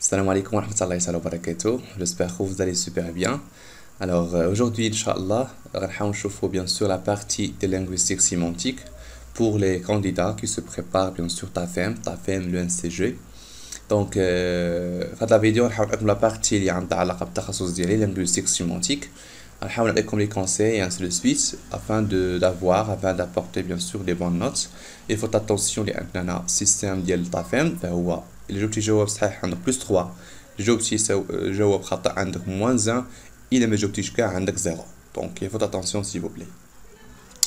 Salam alaikum wa rahmatullahi wa barakatuh. J'espère que vous allez super bien. Alors aujourd'hui, Inch'Allah, on va voir bien sûr la partie de linguistique sémantique pour les candidats qui se préparent bien sûr TAFEM, l'UNCG. Donc, dans la vidéo, on va voir la partie qui est la linguistique sémantique. On va voir les conseils et ainsi de suite afin d'apporter bien sûr des bonnes notes. Il faut attention à système de TAFEM. اللي جاوبتي جواب صحيح عندك بلس 3 جاوبتي جواب خطأ عندك موان 1 إلا ما جاوبتيش كاع عندك 0 دونك يفوت اتونسيون سي بوبلي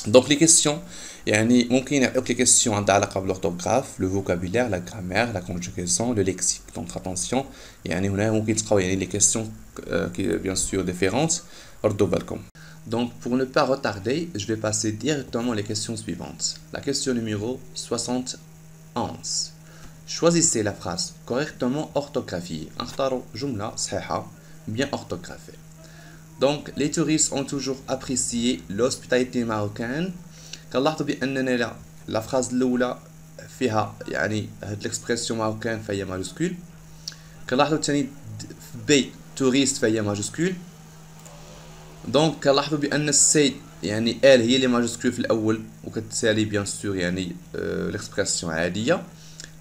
دونك لي كيسيون يعني ممكن يعطيوك لي كيسيون عندها علاقة بالأورتوغراف لو فوكابيلير لا غرامير لا كونجوغاسيون لو ليكسيك دونك اتونسيون يعني هنا ممكن تلقاو يعني لي كيسيون كي بيان سور ديفيرونت ردوا بالكم. Donc pour ne pas retarder, je vais passer directement les questions suivantes. La question numéro 71. Choisissez la phrase correctement orthographiée. اختاروا جملة صحيحة bien orthographiée. Donc les touristes ont toujours apprécié l'hospitalité marocaine. كنلاحظوا بأننا la phrase الأولى فيها يعني هاد l'expression marocaine فهي majuscule. كنلاحظوا ثاني B touriste فهي majuscule. Donc كنلاحظوا بأن السي يعني ال هي اللي majuscule في الأول وكتسالي bien sûr يعني l'expression عادية.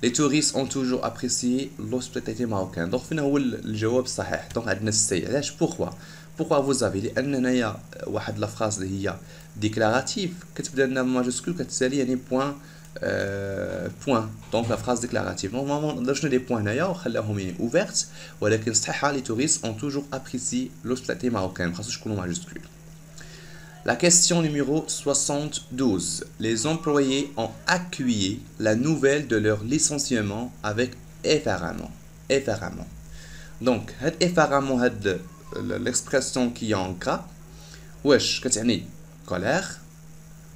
Les touristes ont toujours apprécié l'hospitalité marocaine. Donc فين هو الجواب الصحيح. Donc عندنا السي. علاش pourquoi vous avez لأن هنايا واحد لا فراز اللي هي ديكلاراتيف كتبدا لنا ماجسكول كتسالي يعني بوين دونك لا فراز ديكلاراتيف نورمالمون نقدرش ندير بوين هنايا وخلاهم يعني اوفيرت ولكن صحيحه لي touristes ont toujours apprécié l'hospitalité marocaine ما خاصوش يكونوا ماجسكول. La question numéro 72. Les employés ont accueilli la nouvelle de leur licenciement avec effarement. Effarement. Donc, cet effarement, l'expression qui est en gras, wesh, كتعني colère,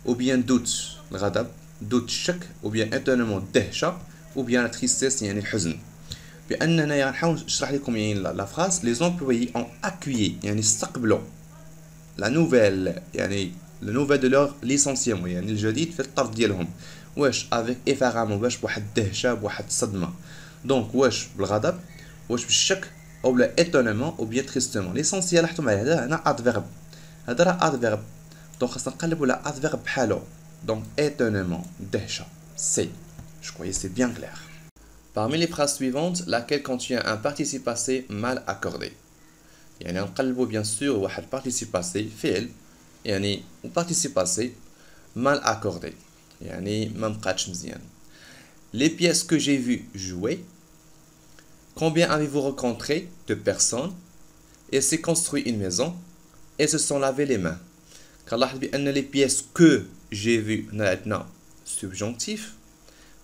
ou bien doute, الغضب, doute, choc, ou bien étonnement, دهشة, ou bien la tristesse, يعني الحزن. بأننا نحاول نشرح لكم يعني la phrase. Les employés ont accueilli, يعني استقبلوا la nouvelle يعني la nouvelle de leur licenciement يعني الجديد في الطرد ديالهم واش avec effarement باش بواحد الدهشة بواحد الصدمة دونك واش بالغضب واش بالشك او لا étonnement ou bien tristement l'essentiel حطوا معايا هذا هنا adverbe هذا راه adverbe دونك خاصنا نقلبوا على adverbe بحالو دونك étonnement دهشة c'est je croyais c'est bien clair. Parmi les phrases suivantes laquelle contient un participe passé mal accordé. يعني نقلبوا bien sûr واحد participe passé فعل يعني و participe passé mal accordé يعني ما بقاتش مزيان. Les pièces que j'ai vu jouer. Combien avez-vous rencontré de personnes et s'est construit une maison et se sont lavé les mains. كنلاحظ بأن les pièces que j'ai vu هنا عندنا subjonctif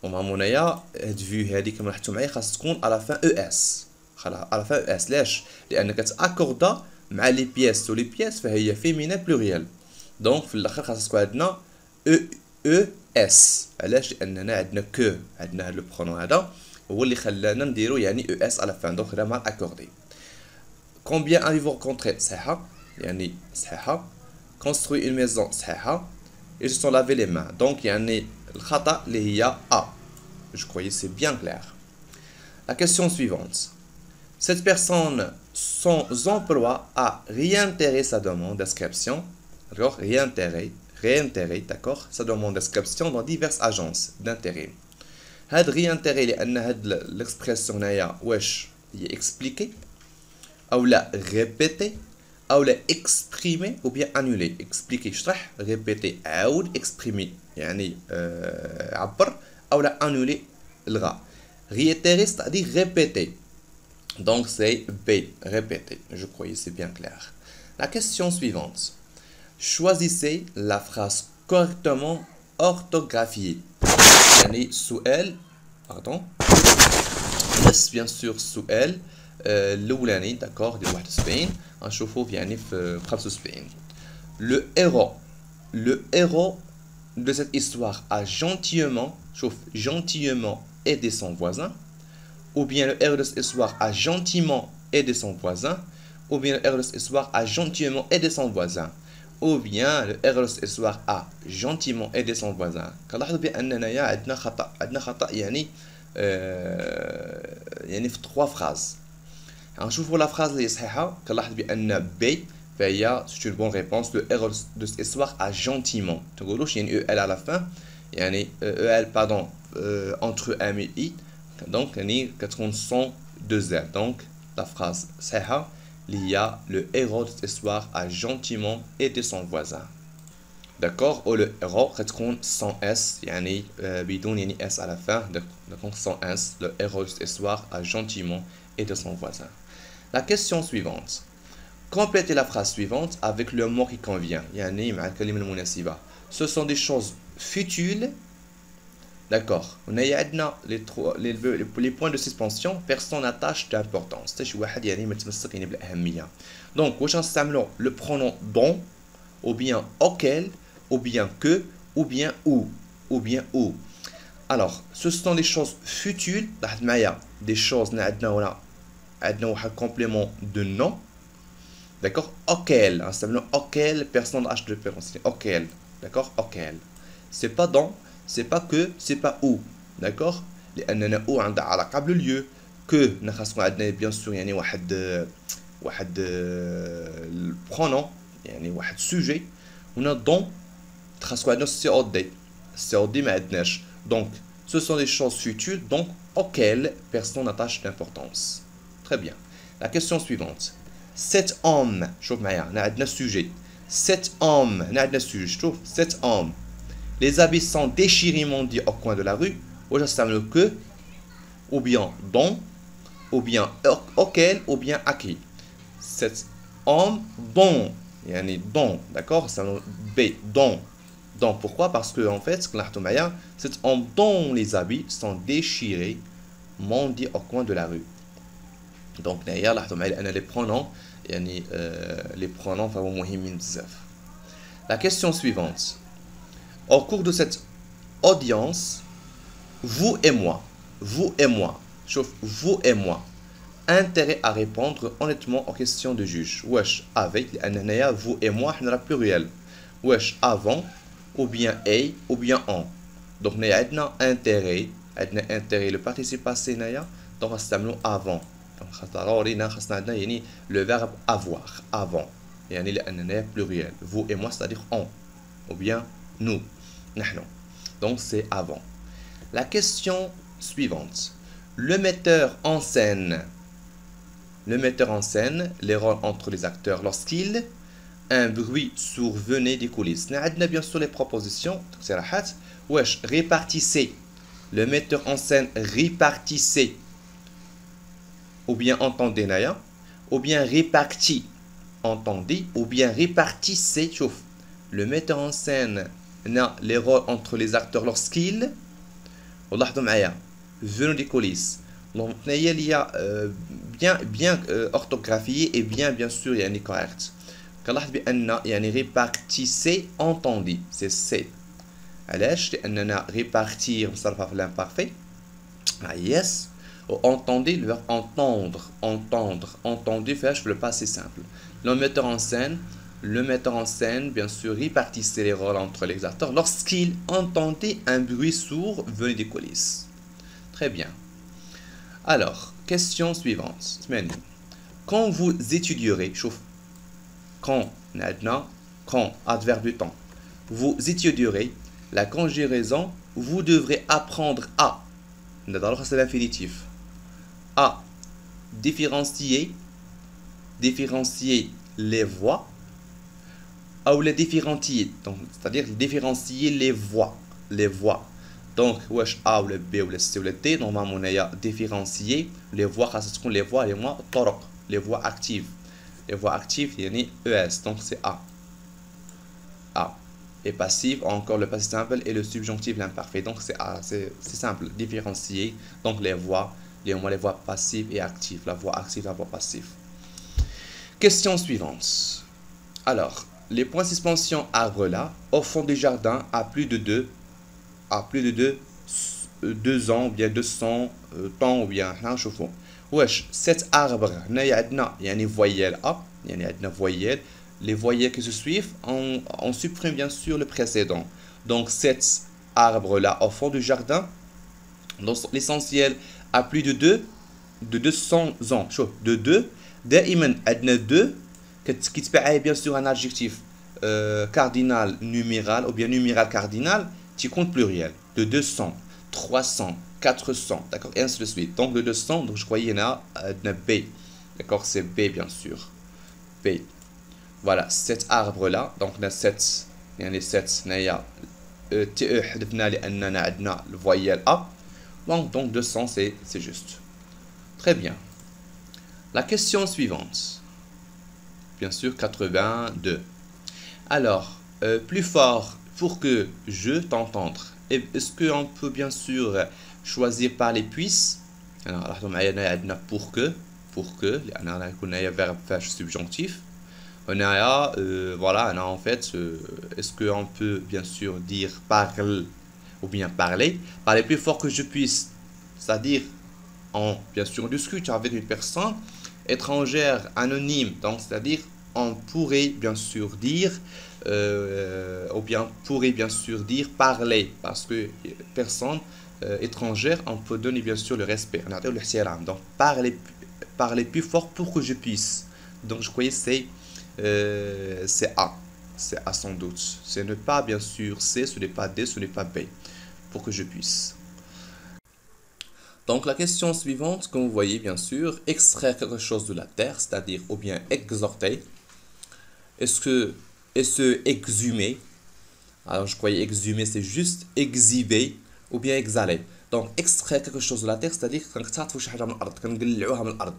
ومع هنايا هاد فيو هادي كما لاحظتوا معايا خاص تكون على fin es خلاص على fin es ليش لأن كتأكوردا مع لي بياس و لي بياس فهي فيمينا بلوريال دونك في الاخر خاص تكون عندنا او اس علاش لاننا عندنا كو عندنا هاد لو برونون هذا هو اللي خلانا نديرو يعني او اس على فان دونك راه مال اكوردي. combien avez-vous rencontré صحيحه يعني صحيحه construit une maison صحيحه ils se sont lavé les mains دونك يعني الخطا اللي هي ا je croyais c'est bien clair. La question suivante. Cette personne sans emploi a réitéré sa demande d'inscription, d'accord, réitéré, d'accord, sa demande d'inscription dans diverses agences d'intérim. هاد réitéré لأن هاد l'expression هنايا واش هي expliquer أو لا répéter أو لا exprimer ou bien annuler. expliquer شرح répéter عاود exprimer يعني عبر أو لا annuler الغاء. réitérer c'est-à-dire répéter. Donc c'est B, répétez. Je croyais c'est bien clair. La question suivante. Choisissez la phrase correctement orthographiée. يعني سؤال pardon. بس bien sûr سؤال الأولاني d'accord ديال 71 غنشوفوه يعني في 75. Le héros de cette histoire a gentiment aidé son voisin. Ou bien le héros de cette histoire a gentiment aidé son voisin, ou bien le héros de cette histoire a gentiment aidé son voisin, ou bien le héros de cette histoire a gentiment aidé son voisin. كنلاحظوا بأننا عندنا خطأ يعني يعني في 3 phrases نشوفوا la phrase اللي صحيحة. كنلاحظ بأن B فهي c'est une bonne réponse. Le héros de cette histoire a gentiment. تقولوش يعني EL à la fin. يعني EL pardon entre M et I. Donc يعني كتكون sans deux L. Donc la phrase صحيحة il y a le héros de cette histoire a gentiment aidé son voisin. D'accord, ou le héros كتكون sans S يعني بدون يعني S à la fin. Donc sans S, le héros de cette histoire a gentiment aidé son voisin. La question suivante. Complétez la phrase suivante avec le mot qui convient. يعني مع الكلمة المناسبة. Ce sont des choses futiles. D'accord. On a عندنا les points de suspension. Personne n'attache d'importance. حتى شي واحد يعني ما تمسك يعني بالأهمية. Donc واش نستعملوا le pronom dont ou bien auquel ou bien que ou bien où ou bien où. Alors, ce sont des choses futiles. لاحظ معايا des choses عندنا هنا عندنا واحد complément de nom. D'accord, auquel, auquel personne n'attache de préférence. Auquel, d'accord, auquel. C'est pas dans, c'est pas que, c'est pas où. D'accord, لأننا où عندها علاقة بالlieu. Que نخصو عندنا bien sûr يعني واحد pronom يعني واحد sujet. هنا dans تخصو عندنا COD. COD ما عندناش. Donc, ce sont des choses futiles donc auxquelles personne n'attache d'importance. Très bien. La question suivante. Cet homme, شوف معايا هنا عندنا sujet. Cet homme, هنا عندنا sujet. شوف cet homme. Les habits sont déchirés dit au coin de la rue. Ou j'astame que, ou bien dont, ou bien auquel, ou bien à qui. Cet homme dont, yani dont, d'accord, c'est un B, dont. Donc pourquoi? Parce que en fait, cet homme dont les habits sont déchirés dit au coin de la rue. Donc d'ailleurs les pronoms يعني les pronoms فهو مهمين بزاف. La question suivante. Au cours de cette audience, vous et moi, sauf vous et moi, intérêt à répondre honnêtement aux questions du juge. Wesh avec لأن vous et moi حنا pluriel. Wesh avant ou bien et ou bien en. Donc nous avons intérêt le participe passé نايا donc نستعملو avant. Le verbe avoir, avant. Pluriel. Vous et moi, c'est-à-dire on. Ou bien nous. Donc c'est avant. La question suivante. Le metteur en scène, les rôles entre les acteurs lorsqu'il un bruit survenait des coulisses. Nous avons bien sûr les propositions. Wesh, répartissez. Le metteur en scène répartissez. Ou bien entendez naya, ou bien répartis, entendez, ou bien répartissez, chauffe. Le metteur en scène n'a les rôles entre les acteurs lorsqu'il, venus des coulisses. Donc, il y a bien orthographié et bien sûr, il y a correct. Il y a répartissez, entendez, c'est C. علاش لأننا répartir مصرفة في l'imparfait. Yes. Entendez le verbe entendre, entendez fait le passé simple. Le metteur en scène, bien sûr, répartissait les rôles entre les acteurs lorsqu'il entendait un bruit sourd venu des coulisses. Très bien. Alors, question suivante. Quand vous étudierez, quand, adverbe du temps, vous étudierez la conjugaison, vous devrez apprendre à. C'est l'infinitif. À différencier les voix ou les différencier, c'est-à-dire différencier les voix. Donc wesh A ou le B ou le C ou le D normalement on a différencier les voix les voix actives yani ES donc c'est A et passif encore le passif simple et le subjonctif l'imparfait donc c'est A, c'est simple, différencier donc les voix passives et actives, la voix active, la voix passive. Question suivante. Alors, les points de suspension arbres là, au fond du jardin, à plus de 2 ans, ou bien 200 temps, ou bien, wesh, cet arbre, il y a une voyelle A, il y a une voyelle, les voyelles qui se suivent, on supprime bien sûr le précédent. Donc, cet arbre là, au fond du jardin, dans l'essentiel, à plus de 2 de 200 ans. شوف de 2 دائما عندنا 2 كتبع bien sûr un adjectif cardinal numéral ou bien numéral cardinal qui compte pluriel de 200 300 400 d'accord et ainsi de suite. Donc le 200 donc je croyais il y en a B d'accord c'est B bien sûr B. Voilà cet arbre là donc on a 7 يعني 7 هنايا TE حذفنا لأننا عندنا le voyelle A. Donc 200 c'est juste. Très bien. La question suivante. Bien sûr 82. Alors, plus fort pour que je t'entende. Est-ce qu'on peut bien sûr choisir par les puisses? Alors, pour que, on a un verbe subjonctif. On a, voilà, on a en fait, est-ce qu'on peut bien sûr dire parle ou bien parler plus fort que je puisse, c'est-à-dire on bien sûr on discute avec une personne étrangère anonyme, donc c'est-à-dire on pourrait bien sûr dire ou bien pourrait bien sûr dire parler parce que personne étrangère on peut donner bien sûr le respect, donc parler plus fort pour que je puisse, donc je croyais c'est A. C'est A sans doute. Ce n'est pas bien sûr C, ce n'est pas D, ce n'est pas B. Pour que je puisse. Donc la question suivante, comme vous voyez bien sûr, extraire quelque chose de la terre, c'est-à-dire ou bien exhorter. Est-ce que exhumer? Alors je croyais exhumer c'est juste exhiber ou bien exhaler. Donc extraire quelque chose de la terre, c'est-à-dire quand تعطفوا شي حاجة من الأرض كنقلعوها من الأرض.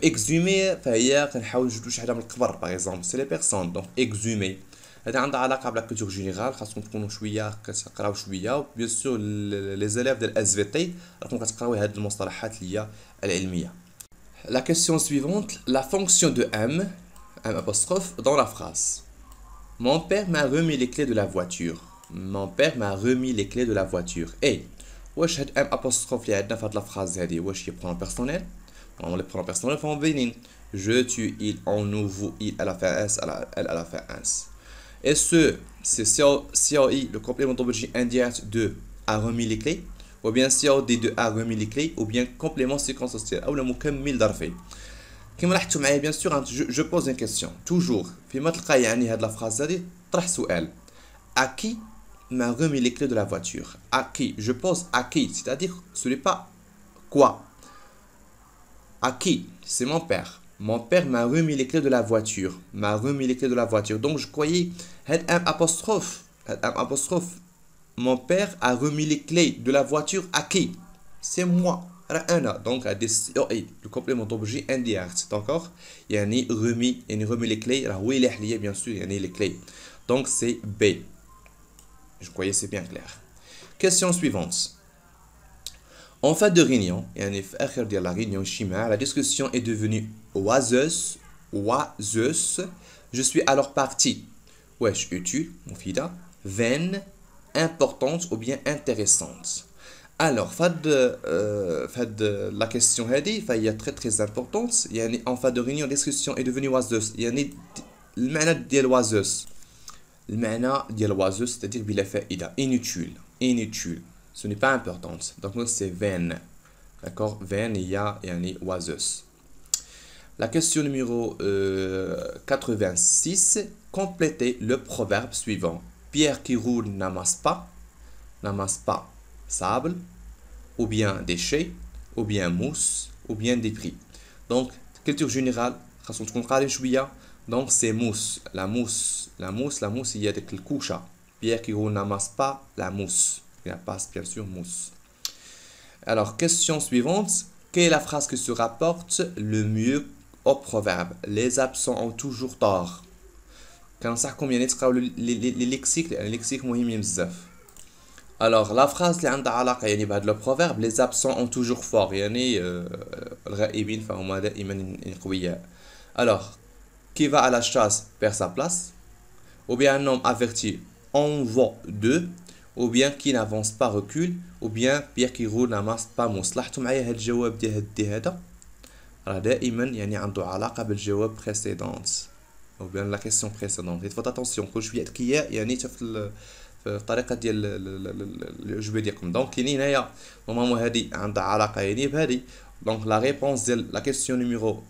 exhumer فهي كنحاول نجبدو شي حاجه من القبر باغ اكزومبل سي لي بيرسون دونك exhumer هذا عندها علاقه بلا كولتور جينيرال خاصكم تكونوا شويه كتقراو شويه بيان سور لي زيليف ديال اس في تي راكم كتقراو هاد المصطلحات اللي هي العلميه. La question suivante, la fonction de M apostrophe dans la phrase. Mon père m'a remis les clés de la voiture. Mon père m'a remis les clés de la voiture. Et واش هاد M apostrophe اللي عندنا في هاد لا فراز هادي واش هي برونون بيرسونيل؟ On les prend personnels font venir. Je, tu, il, on, nous, vous, il, elle a fait S, elle a fait S. Et c'est COI, le complément d'objet indirect de a remis les clés, ou bien COD de a remis les clés, ou bien complément circonstanciel, ou le مكمل ظرفي. كما لاحظتوا معايا bien sûr, je pose une question. Toujours, فيما تلقى يعني هاد la phrase هادي طرح سؤال. À qui m'a remis les clés de la voiture? À qui? Je pose à qui, c'est-à-dire ce n'est pas quoi. À qui? C'est mon père. Mon père m'a remis les clés de la voiture. M'a remis les clés de la voiture. Donc je croyais, un apostrophe. Mon père a remis les clés de la voiture à qui? C'est moi. Donc le complément d'objet indirect. D'accord? Il y a remis les clés. Oui, bien sûr, il y a les clés. Donc c'est B. Je croyais c'est bien clair. Question suivante. En fin de réunion, la réunion la discussion est devenue oiseuse. Je suis alors parti. Wesh, utile, mufida, vaine, importante ou bien intéressante. Alors, la question est très très importante. En fin de réunion, la discussion est devenue oiseuse. Le معنى ديال oiseuse. Le معنى ديال oiseuse, c'est-à-dire بلا فائدة, inutile. Ce n'est pas important. Donc c'est vaine. D'accord? Vaine, il y a oiseuse. La question numéro 86. Complétez le proverbe suivant. Pierre qui roule n'amasse pas sable, ou bien déchets, ou bien mousse, ou bien débris. Donc, culture générale, donc c'est mousse. La mousse, il y a des couches. Pierre qui roule n'amasse pas la mousse. Il passe bien sûr mousse. Alors, question suivante. Quelle est la phrase qui se rapporte le mieux au proverbe? Les absents ont toujours tort. كنصحكم تقراو les lexiques مهمين بزاف. Alors, la phrase اللي عندها علاقة بهذا le proverbe, les absents ont toujours fort. الغائبين فهم دائما قوياء. Alors, qui va à la chasse perd sa place. Ou bien un homme averti en vaut deux. ou bien qui n'avance pas recule ou bien Pierre qui roule n'amasse pas mousse. لاحظتوا معايا هاد الجواب ديال هاد دي هذا راه دائما يعني عنده علاقه بالجواب بريسيدونت او بيان لا كيسيون بريسيدونت. فوت اتونسيون كل شويه ذكيه يعني في الطريقه ديال الجواب ديالكم. دونك كاينين هنايا نورمالمون هادي عندها علاقه يعني بهادي Donc la réponse de la question numéro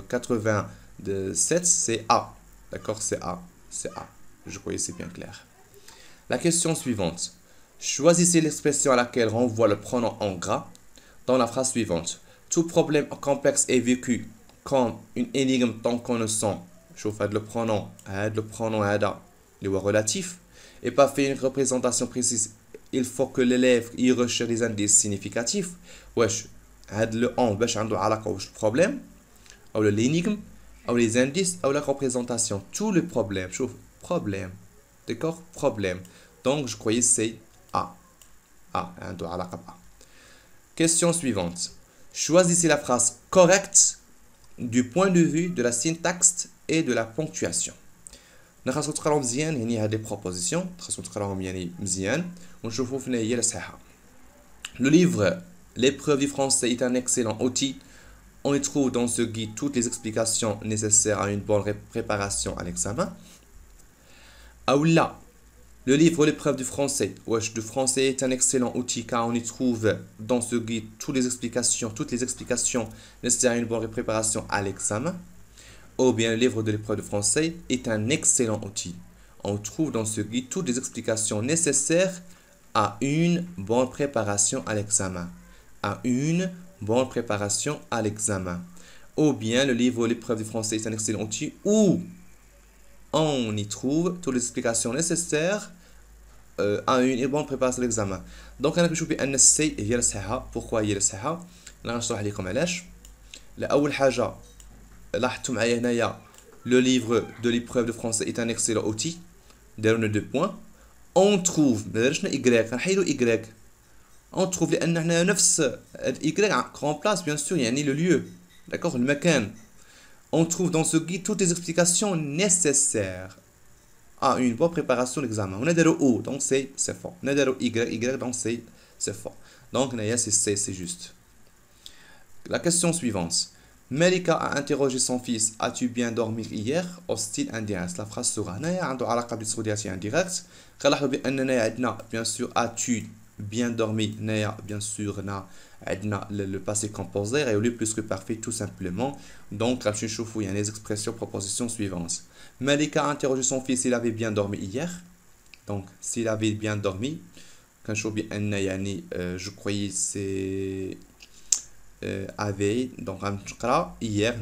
87, c'est A. D'accord, c'est A. C'est A. Je crois que c'est bien clair. La question suivante. Choisissez l'expression à laquelle renvoie le pronom en gras dans la phrase suivante. Tout problème complexe est vécu comme une énigme tant qu'on ne sent. Chauffe le pronom هذا اللي هو relatif et pas fait une représentation précise. Il faut que l'élève y recherche des indices significatifs. واش هاد le on باش عنده علاقة واش problème ou l'énigme ou les indices ou la représentation. Tous les problèmes. شوف problème. D'accord, problème. Donc je croyais c'est A. A عنده علاقة ب A. Question suivante. Choisissez la phrase correcte du point de vue de la syntaxe et de la ponctuation. نخاصو تقراو مزيان يعني هاد لي بروبوزيسيون خاصو تقراوهم يعني مزيان ونشوفوا فين هي الصحيحه. Le livre L'épreuve du français est un excellent outil. On y trouve dans ce guide toutes les explications nécessaires à une bonne préparation à l'examen. ou là, le livre L'épreuve du français est un excellent outil car on y trouve dans ce guide toutes les explications nécessaires à une bonne préparation à l'examen. Ou bien le livre de l'épreuve de français est un excellent outil. On trouve dans ce guide toutes les explications nécessaires à une bonne préparation à l'examen. À une bonne préparation à l'examen. Ou bien le livre de l'épreuve de français est un excellent outil où on y trouve toutes les explications nécessaires à une bonne préparation à l'examen. Donc, أنا كنشوف بأن السي هي الصحيحة. Pourquoi هي الصحيحة؟ أنا غنشرح لكم علاش. لأول حاجة لاحظتوا معايا هنايا le livre de l'épreuve de français est un excellent outil. دارونا 2 points. On trouve ما درناش Y غنحيدو Y. On trouve لأن هنا نفس Y remplace bien sûr يعني le lieu. D'accord, le المكان. On trouve dans ce guide toutes les explications nécessaires à une bonne préparation de l'examen. On a des O, donc c'est faux. On a des Y, donc c'est faux. Donc, c'est juste. La question suivante. Melika a interrogé son fils. As-tu bien dormi hier? Au style indirect. La phrase sera. Naya a علاقة بالصودياتي indirect. غنلاحظوا بأننا عندنا bien sûr as-tu bien dormi. Naya bien sûr le passé composé réolé plus que parfait tout simplement. Donc, il y a les expressions propositions suivantes. Malika a interrogé son fils s'il avait bien dormi hier. Donc, s'il avait bien dormi, quand je croyais c'est avait. Donc, hier,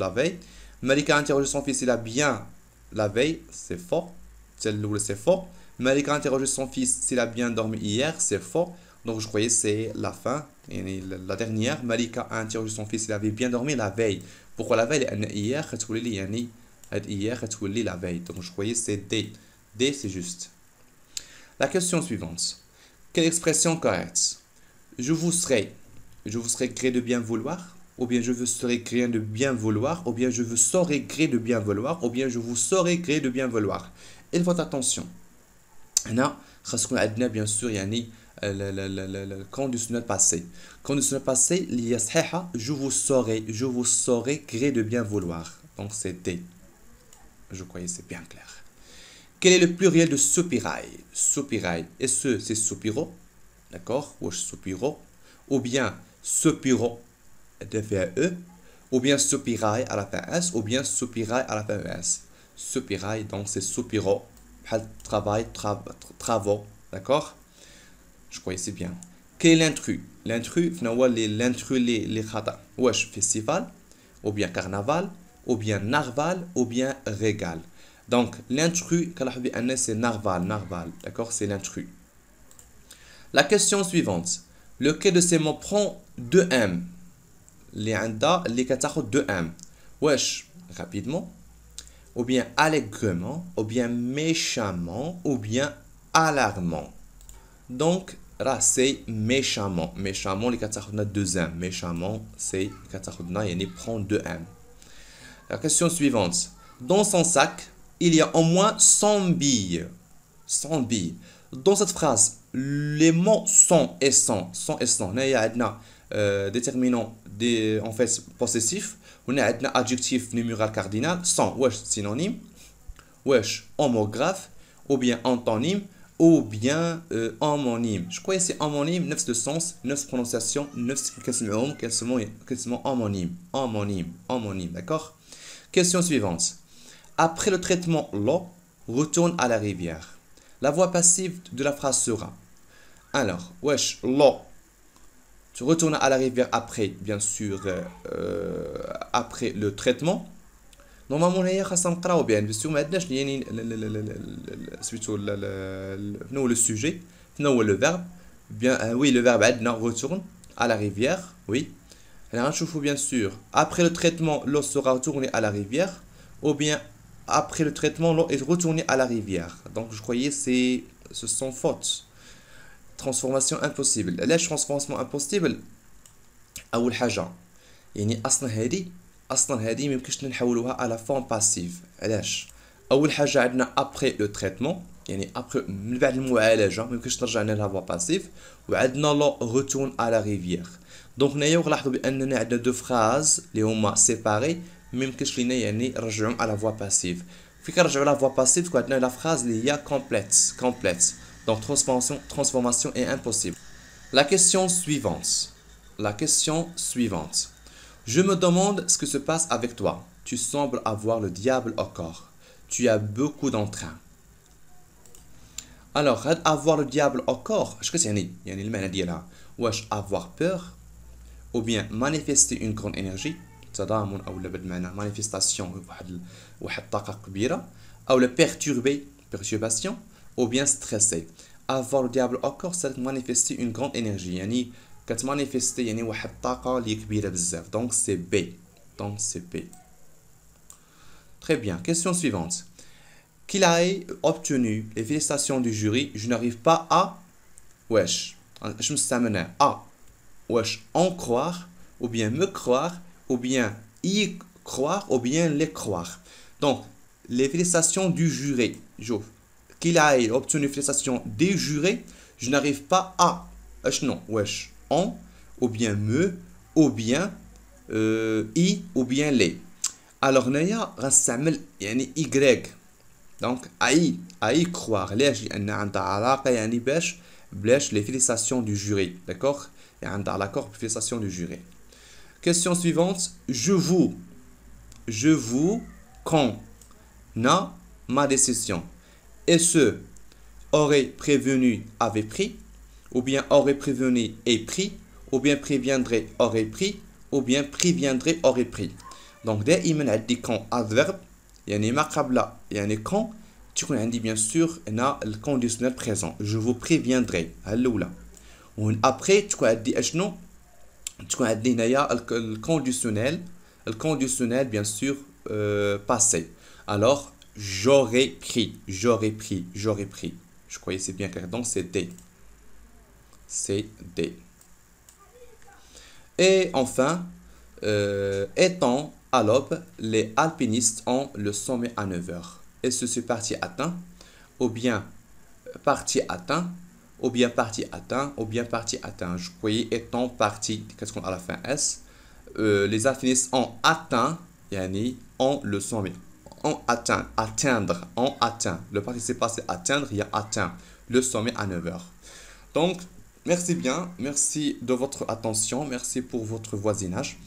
la veille. Malika a interrogé son fils s'il a bien la veille, c'est faux. C'est faux. Malika a interrogé son fils s'il a bien dormi hier, c'est faux. Donc, je croyais c'est la fin. La dernière, Malika a interrogé son fils s'il avait bien dormi la veille. Pourquoi la veille? Hier, la veille. Donc, je croyais c'est D. D, c'est juste. La question suivante. Quelle expression correcte? Je vous serai gré de bien vouloir, ou bien je vous serai gré de bien vouloir, ou bien je vous saurai gré de bien vouloir, ou bien je vous saurai gré de bien vouloir. Il faut attention. Là, bien sûr, le conditionnel passé. Conditionnel passé, il y a je vous saurai gré de bien vouloir. Donc c'est D. Je crois que c'est bien clair. Quel est le pluriel de soupirail? Soupirail. Et c'est soupiro. D'accord? Ou soupiro. Ou bien soupiro. E. Ou bien soupirail à la fin S. Ou bien soupirail à la fin S. Soupirail, donc c'est soupiro. Travail, travaux. D'accord? Je crois que c'est bien. Quel est l'intrus? L'intrus, l'intrus, les khata. Wesh, festival, ou bien carnaval, ou bien narval, ou bien régal. Donc, l'intrus, c'est narval. D'accord? C'est l'intrus. La question suivante. Lequel de ces mots prend 2M? Les anda, les katakhou 2M. Wesh, rapidement. Ou bien allègrement, ou bien méchamment, ou bien alarmant. Donc, là, c'est méchamment. Méchamment, les 2M. Méchamment, c'est 4 il prend 2M. La question suivante. Dans son sac, il y a au moins 100 billes. 100 billes. Dans cette phrase, les mots sont et sont. Sont et sont. Il y a déterminant en fait possessif. On a un adjectif numéral cardinal. Sont, wesh, synonyme. Wesh, homographe. Ou bien antonyme. ou bien homonyme. Je crois que c'est homonyme, neuf de sens, neuf prononciation, neuf quasiment homonyme, homonyme, d'accord? Question suivante. Après le traitement l'eau, retourne à la rivière. La voix passive de la phrase sera. Alors, wesh, l'eau. Tu retournes à la rivière après, bien sûr, après le traitement. Normalement, هي خاصنا نقراو بها بس ما عندناش يعني سميتو شنو هو لو سوجي شنو هو لو فيرب bien oui le verbe عندنا retourne à la rivière oui هنا غنشوفو bien sûr après le traitement l'eau sera retournée à la rivière ou bien après le traitement l'eau est retournée à la rivière donc je croyais ce sont fautes transformation impossible علاش transformation impossible اول حاجه يعني اصلا هذه ما يمكنش نحولوها على فورم باسيف علاش اول حاجه عندنا ابري لو تريتمون يعني ابري من بعد المعالجه ما يمكنش نرجع لها فوا باسيف وعندنا لو روتورن على ريفيير دونك هنايا غنلاحظوا باننا عندنا دو فراز اللي هما سيباري ما يمكنش لينا يعني نرجعوهم على فوا باسيف في كنرجعوا على فوا باسيف تكون عندنا لا فراز اللي هي كومبليت دونك transformation est impossible. La question suivante. Je me demande ce que se passe avec toi. Tu sembles avoir le diable au corps. Tu as beaucoup d'entrain. Alors, avoir le diable au corps, qu'est-ce que c'est? يعني المعنى ديالها واش avoir peur ou bien manifester une grande énergie تضامن او بالمعنى manifestation واحد الطاقة كبيرة او perturbation ou bien stressé. Avoir le diable au corps, c'est manifester une grande énergie. يعني كتمانيفيستي يعني واحد الطاقة اللي كبيرة بزاف. Donc c'est B. Très bien. Question suivante. Qu'il ait obtenu les félicitations du jury, je n'arrive pas à wesh. Je me stamina à wesh en croire ou bien me croire ou bien y croire ou bien les croire. Donc les félicitations du jury. Qu'il ait obtenu les félicitations des jurés, je n'arrive pas à non wesh en ou bien me ou bien i ou bien les. Alors نايا غنستعمل يعني y donc à y croire ليش لان عندها علاقه يعني باش les félicitations du jury d'accord يعني عندها علاقه félicitations du jury. Question suivante. Je vous quand na ma décision et ce aurait prévenu avait pris ou bien aurait prévenu et pris ou bien préviendrait aurait pris ou bien préviendrait aurait pris. Donc دائما عندي quand adverbe يعني ما قبل يعني quand تكون عندي bien sûr هنا الكونديسيونيل présent je vous préviendrai الاولى ومن après تكون عندي اشنو تكون عندي هنايا الكونديسيونيل bien sûr passé. Alors j'aurais pris. Je croyais c'est bien clair. Donc c'est D. Et enfin, étant à l'aube, les alpinistes ont le sommet à 9h. Et ceci partie atteint, ou bien partie atteint, ou bien partie atteint, ou bien partie atteint. Je croyais étant partie, qu'est-ce qu'on a à la fin S. Les alpinistes ont atteint, yani ont le sommet. Ont atteint, ont atteint. Le participe passé atteindre, il y a atteint le sommet à 9h. Donc, merci bien, merci de votre attention, merci pour votre voisinage.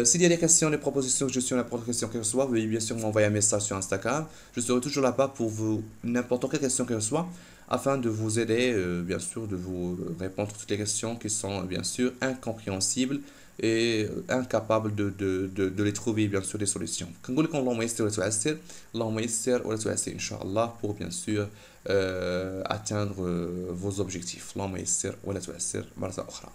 S'il y a des questions, des propositions, je suis n'importe quelle question que ce soit, veuillez bien sûr m'envoyer un message sur Instagram. Je serai toujours là-bas pour vous, n'importe quelle question que ce soit, afin de vous aider, bien sûr, de vous répondre à toutes les questions qui sont, bien sûr, incompréhensibles et incapables de les trouver, bien sûr, des solutions. اللهم يسر ولا تعسر اللهم يسر ولا تعسر إن شاء الله pour, bien sûr, atteindre vos objectifs. اللهم يسر ولا تعسر مرة أخرى.